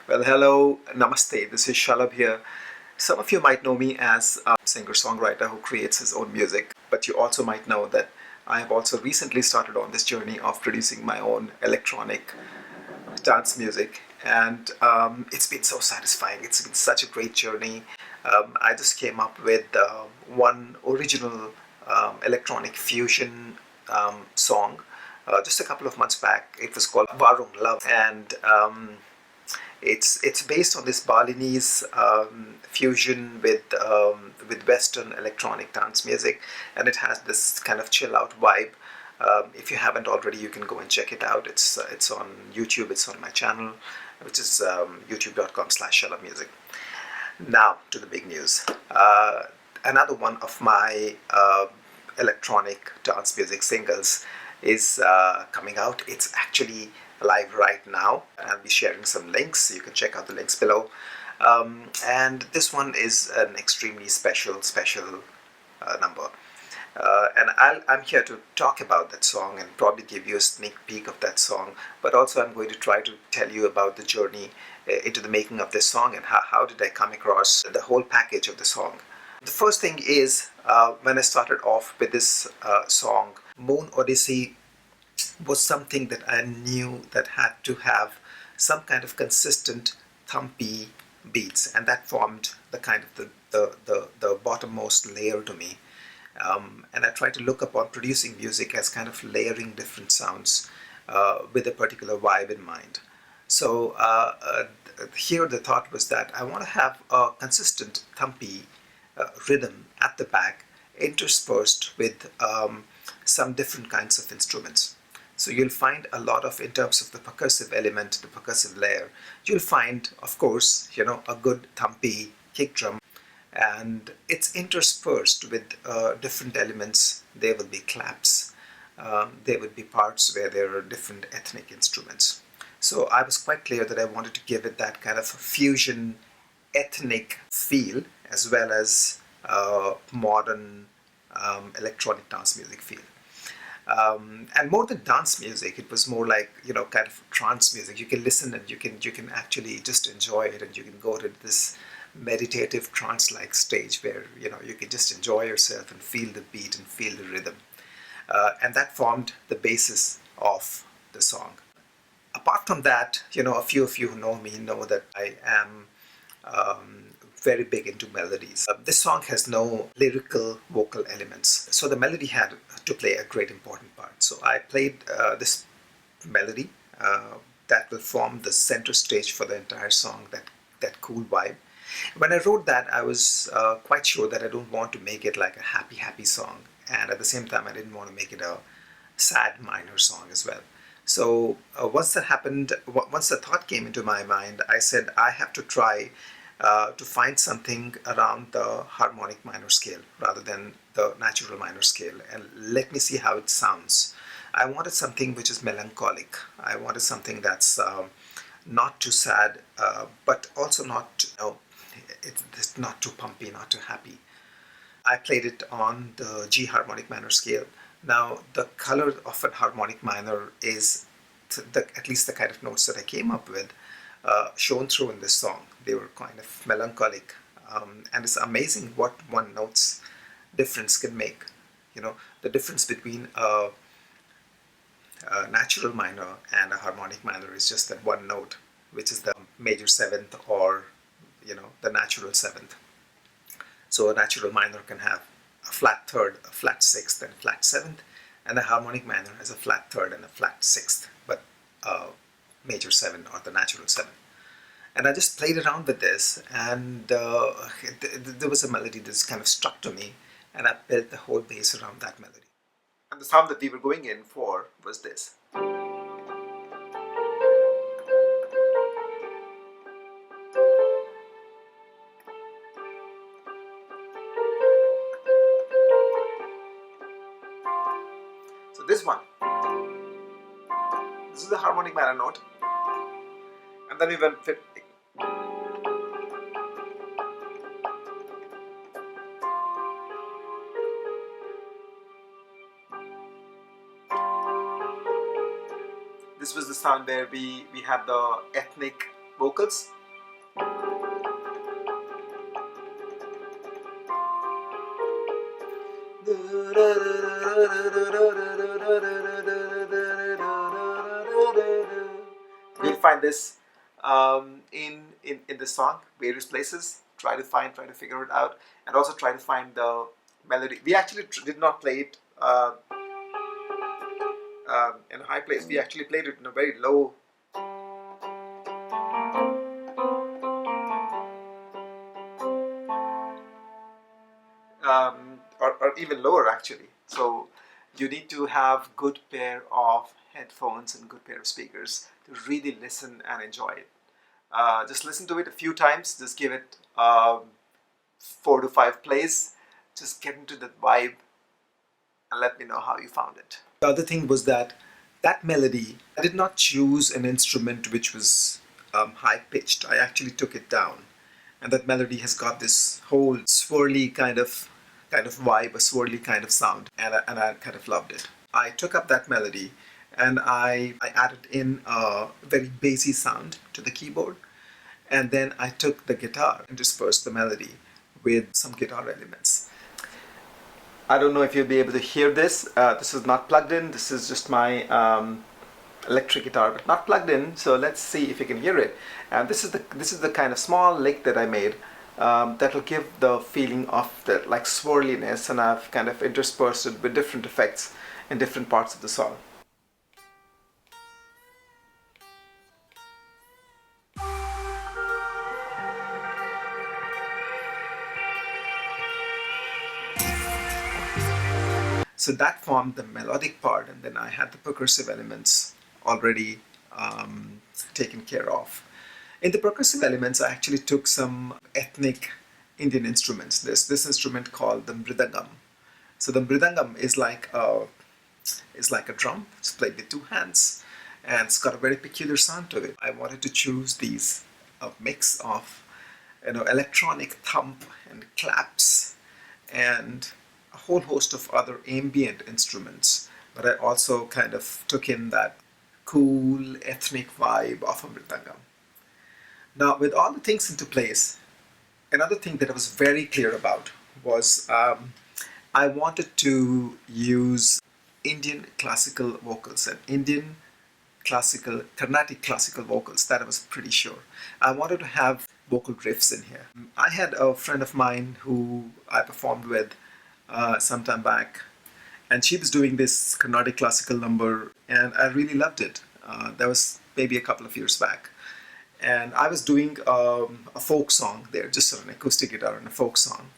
Well, hello, namaste. This is Shalabh here. Some of you might know me as a singer-songwriter who creates his own music, but you also might know that I have also recently started on this journey of producing my own electronic dance music, and it's been so satisfying. It's been such a great journey. I just came up with one original electronic fusion song just a couple of months back. It was called Warung Love, and it's based on this Balinese fusion with Western electronic dance music, and it has this kind of chill out vibe. If you haven't already, you can go and check it out. It's on YouTube. It's on my channel, which is youtube.com/shalabmusic. Now to the big news. Another one of my electronic dance music singles is coming out. It's actually live right now. I'll be sharing some links. You can check out the links below. And this one is an extremely special number. And I'm here to talk about that song and probably give you a sneak peek of that song. But also I'm going to try to tell you about the journey into the making of this song and how did I come across the whole package of the song. The first thing is when I started off with this song, Moon Odyssey was something that I knew that had to have some kind of consistent thumpy beats, and that formed the kind of the bottommost layer to me. And I try to look upon producing music as kind of layering different sounds with a particular vibe in mind. So here the thought was that I want to have a consistent thumpy rhythm at the back interspersed with some different kinds of instruments. So you'll find a lot of, in terms of the percussive element, the percussive layer, you'll find, of course, a good thumpy kick drum, and it's interspersed with different elements. There will be claps, there would be parts where there are different ethnic instruments. So I was quite clear that I wanted to give it that kind of fusion ethnic feel as well as modern electronic dance music feel. And more than dance music, it was more like kind of trance music. You can listen and you can actually just enjoy it, and you can go to this meditative trance-like stage where you can just enjoy yourself and feel the beat and feel the rhythm, and that formed the basis of the song. Apart from that, a few of you who know me know that I am very big into melodies. This song has no lyrical vocal elements, so the melody had to play a great important part. So I played this melody that will form the center stage for the entire song, that cool vibe. When I wrote that, I was quite sure that I don't want to make it like a happy song, and at the same time I didn't want to make it a sad minor song as well. So once that happened, once the thought came into my mind, I said I have to try to find something around the harmonic minor scale rather than the natural minor scale, and let me see how it sounds. I wanted something which is melancholic. I wanted something that's not too sad, but also not, it's not too pumpy, not too happy. I played it on the G harmonic minor scale. Now, the color of a harmonic minor is, at least the kind of notes that I came up with, shown through in this song. They were kind of melancholic, and it's amazing what one note's difference can make. The difference between a natural minor and a harmonic minor is just that one note, which is the major seventh, or the natural seventh. So a natural minor can have a flat third, a flat sixth, and a flat seventh, and a harmonic minor has a flat third and a flat sixth, but major seven, or the natural seven. And I just played around with this, and there was a melody that kind of struck to me, and I built the whole bass around that melody. And the sound that we were going in for was this. So this one, this is the harmonic minor note, and then we went fit. This was the sound where we had the ethnic vocals, You'll find this in the song, various places. Try to figure it out, and also try to find the melody. We actually did not play it in a high place. We actually played it in a very low. Or even lower actually. So you need to have good pair of headphones and good pair of speakers to really listen and enjoy it. Just listen to it a few times. Just give it 4 to 5 plays. Just get into the vibe and let me know how you found it. The other thing was that melody, I did not choose an instrument which was high pitched. I actually took it down, and that melody has got this whole swirly kind of vibe, a swirly kind of sound, and I kind of loved it. I took up that melody and I added in a very bassy sound to the keyboard, and then I took the guitar and dispersed the melody with some guitar elements. I don't know if you'll be able to hear this. This is not plugged in. This is just my electric guitar, but not plugged in. So let's see if you can hear it. And this is the kind of small lick that I made that will give the feeling of the like swirliness, and I've kind of interspersed it with different effects in different parts of the song. So that formed the melodic part, and then I had the percussive elements already taken care of. In the percussive elements, I actually took some ethnic Indian instruments. There's this instrument called the mridangam. So the mridangam is like a drum. It's played with 2 hands, and it's got a very peculiar sound to it. I wanted to choose these a mix of electronic thump and claps and a whole host of other ambient instruments, but I also kind of took in that cool ethnic vibe of a mridangam. Now, with all the things into place, another thing that I was very clear about was I wanted to use Indian classical vocals and Indian classical, Carnatic classical vocals. That I was pretty sure. I wanted to have vocal riffs in here. I had a friend of mine who I performed with some time back, and she was doing this Carnatic classical number, and I really loved it. That was maybe a couple of years back. And I was doing a folk song there, just an acoustic guitar and a folk song.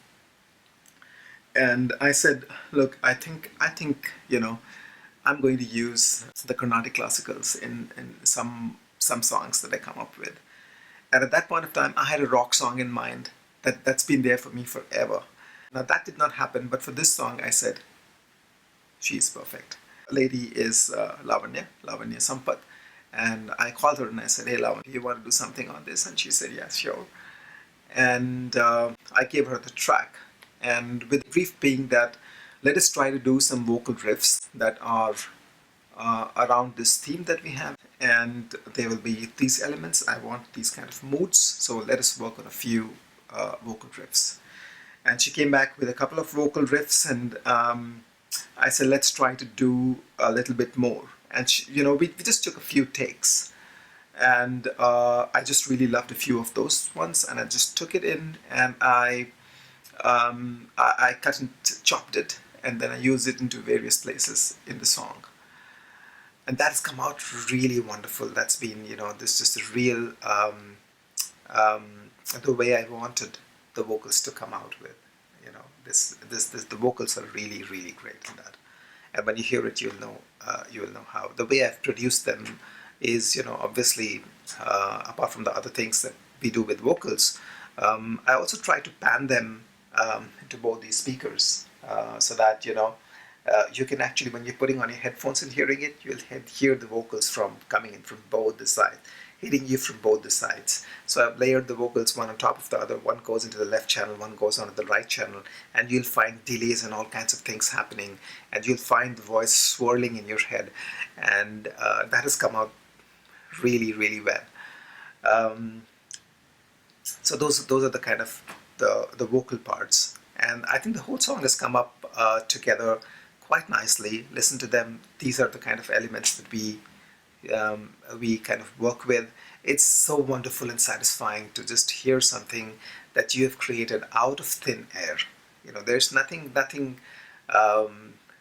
And I said, look, I think I'm going to use the Carnatic classicals in some songs that I come up with. And at that point of time, I had a rock song in mind that's been there for me forever. Now that did not happen, but for this song, I said, she's perfect. The lady is Lavanya Sampath. And I called her and I said, hey Lavanya, you want to do something on this? And she said, yes, sure. And I gave her the track. And with the brief being that, let us try to do some vocal riffs that are around this theme that we have. And there will be these elements. I want these kind of moods. So let us work on a few vocal riffs. And she came back with a couple of vocal riffs, and I said, let's try to do a little bit more. And we just took a few takes, and I just really loved a few of those ones, and I just took it in, and I cut and chopped it, and then I used it into various places in the song, and that has come out really wonderful. That's been this just a real the way I wanted the vocals to come out with. The vocals are really, really great in that. And when you hear it, you'll know how. The way I've produced them is, obviously, apart from the other things that we do with vocals, I also try to pan them into both these speakers so that, you can actually, when you're putting on your headphones and hearing it, you'll hear the vocals coming in from both the sides, hitting you from both the sides. So I've layered the vocals one on top of the other. One goes into the left channel, one goes onto the right channel, and you'll find delays and all kinds of things happening, and you'll find the voice swirling in your head, and that has come out really, really well. So those are the kind of the vocal parts, and I think the whole song has come up together quite nicely. Listen to them. These are the kind of elements that we kind of work with. It's so wonderful and satisfying to just hear something that you have created out of thin air. You know, there's nothing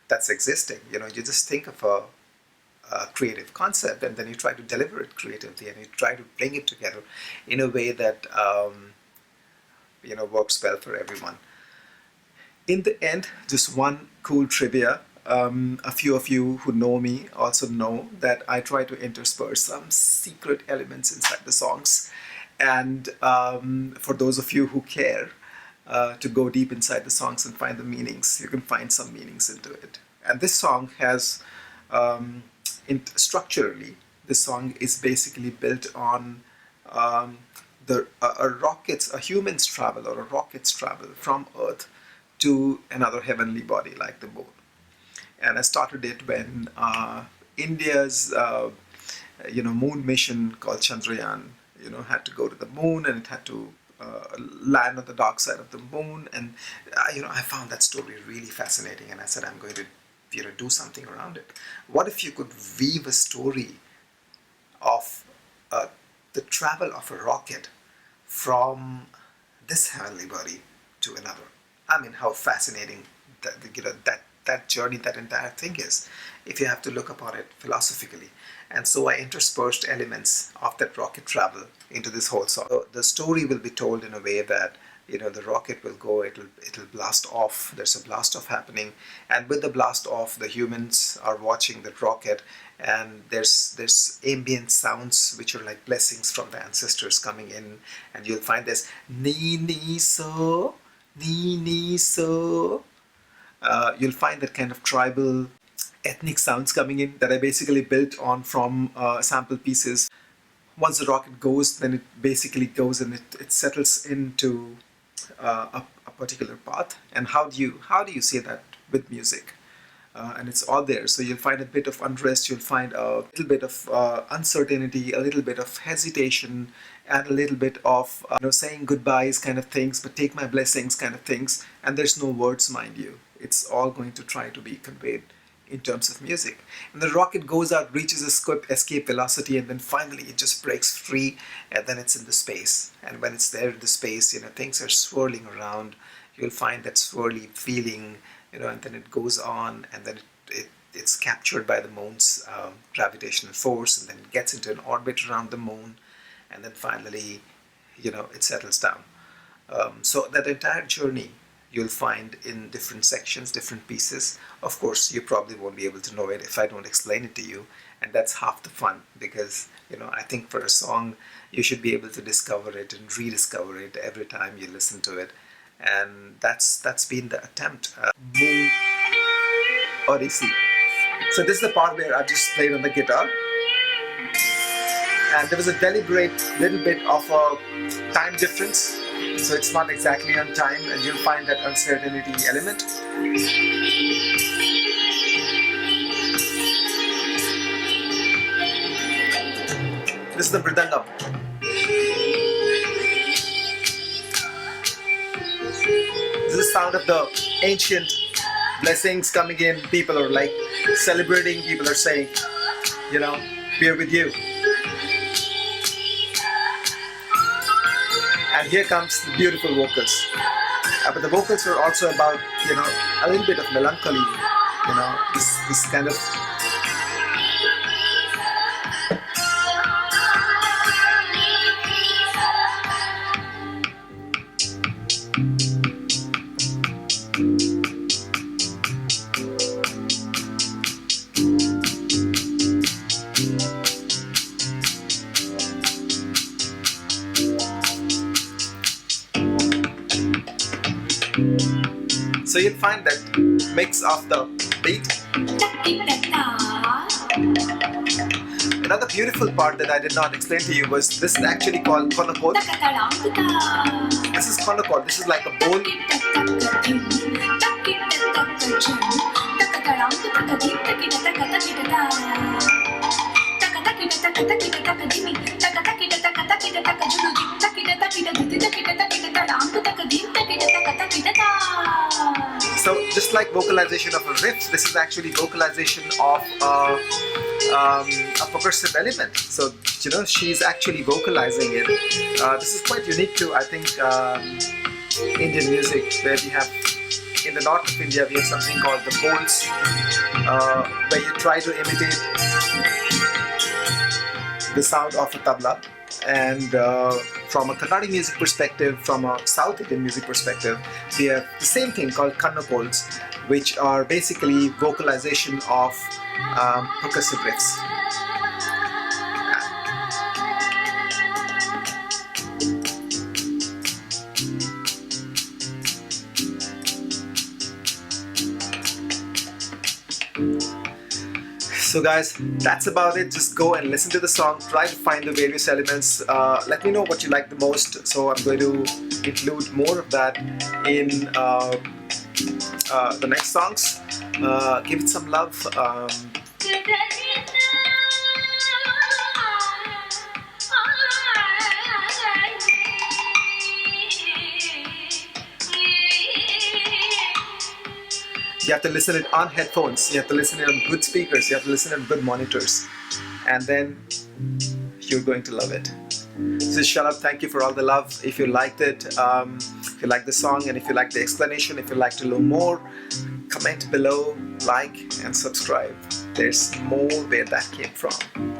that's existing. You know, you just think of a creative concept, and then you try to deliver it creatively, and you try to bring it together in a way that works well for everyone. In the end, just one cool trivia. A few of you who know me also know that I try to intersperse some secret elements inside the songs. And for those of you who care to go deep inside the songs and find the meanings, you can find some meanings into it. And this song has, structurally, this song is basically built on a human's travel or a rocket's travel from Earth to another heavenly body like the moon. And I started it when India's moon mission called Chandrayaan had to go to the moon, and it had to land on the dark side of the moon. And I found that story really fascinating, and I said I'm going to do something around it. What if you could weave a story of the travel of a rocket from this heavenly body to another? I mean, how fascinating that journey, that entire thing is, if you have to look upon it philosophically. And so I interspersed elements of that rocket travel into this whole song. So the story will be told in a way that the rocket will go, it'll blast off. There's a blast off happening, and with the blast off, the humans are watching that rocket, and there's ambient sounds which are like blessings from the ancestors coming in, and you'll find this ni ni so, ni ni so. You'll find that kind of tribal, ethnic sounds coming in that I basically built on from sample pieces. Once the rocket goes, then it basically goes and it settles into a particular path. And how do you say that with music? And it's all there. So you'll find a bit of unrest, you'll find a little bit of uncertainty, a little bit of hesitation, and a little bit of saying goodbyes kind of things, but take my blessings kind of things. And there's no words, mind you. It's all going to try to be conveyed in terms of music. And the rocket goes out, reaches escape velocity, and then finally it just breaks free, and then it's in the space. And when it's there in the space, things are swirling around. You'll find that swirly feeling, and then it goes on, and then it's captured by the moon's gravitational force, and then it gets into an orbit around the moon, and then finally, it settles down. So that entire journey you'll find in different sections, different pieces. Of course, you probably won't be able to know it if I don't explain it to you, and that's half the fun, because I think for a song you should be able to discover it and rediscover it every time you listen to it, and that's been the attempt. Moon Odyssey. So this is the part where I just played on the guitar, and there was a deliberate little bit of a time difference. So it's not exactly on time, and you'll find that uncertainty element. This is the mridangam. This is the sound of the ancient blessings coming in. People are like celebrating, people are saying, we're with you. And here comes the beautiful vocals. But the vocals are also about, a little bit of melancholy, this kind of... So you'll find that mix of the beat. Another beautiful part that I did not explain to you was this is actually called konokol. This is konokol. This is like a bowl. just like vocalization of a riff, this is actually vocalization of a progressive element. So, you know, she's actually vocalizing it. This is quite unique to, I think, Indian music, where we have, in the north of India, we have something called the bolts, where you try to imitate the sound of a tabla. And from a Carnatic music perspective, from a South Indian music perspective, we have the same thing called kannapols, which are basically vocalization of percussive riffs. So guys, that's about it. Just go and listen to the song, try to find the various elements. Let me know what you like the most, so I'm going to include more of that in the next songs. Give it some love. You have to listen it on headphones, you have to listen it on good speakers, you have to listen on good monitors, and then you're going to love it. This is Shalabh. Thank you for all the love. If you liked it, if you like the song, and if you like the explanation, if you'd like to know more, comment below, like and subscribe. There's more where that came from.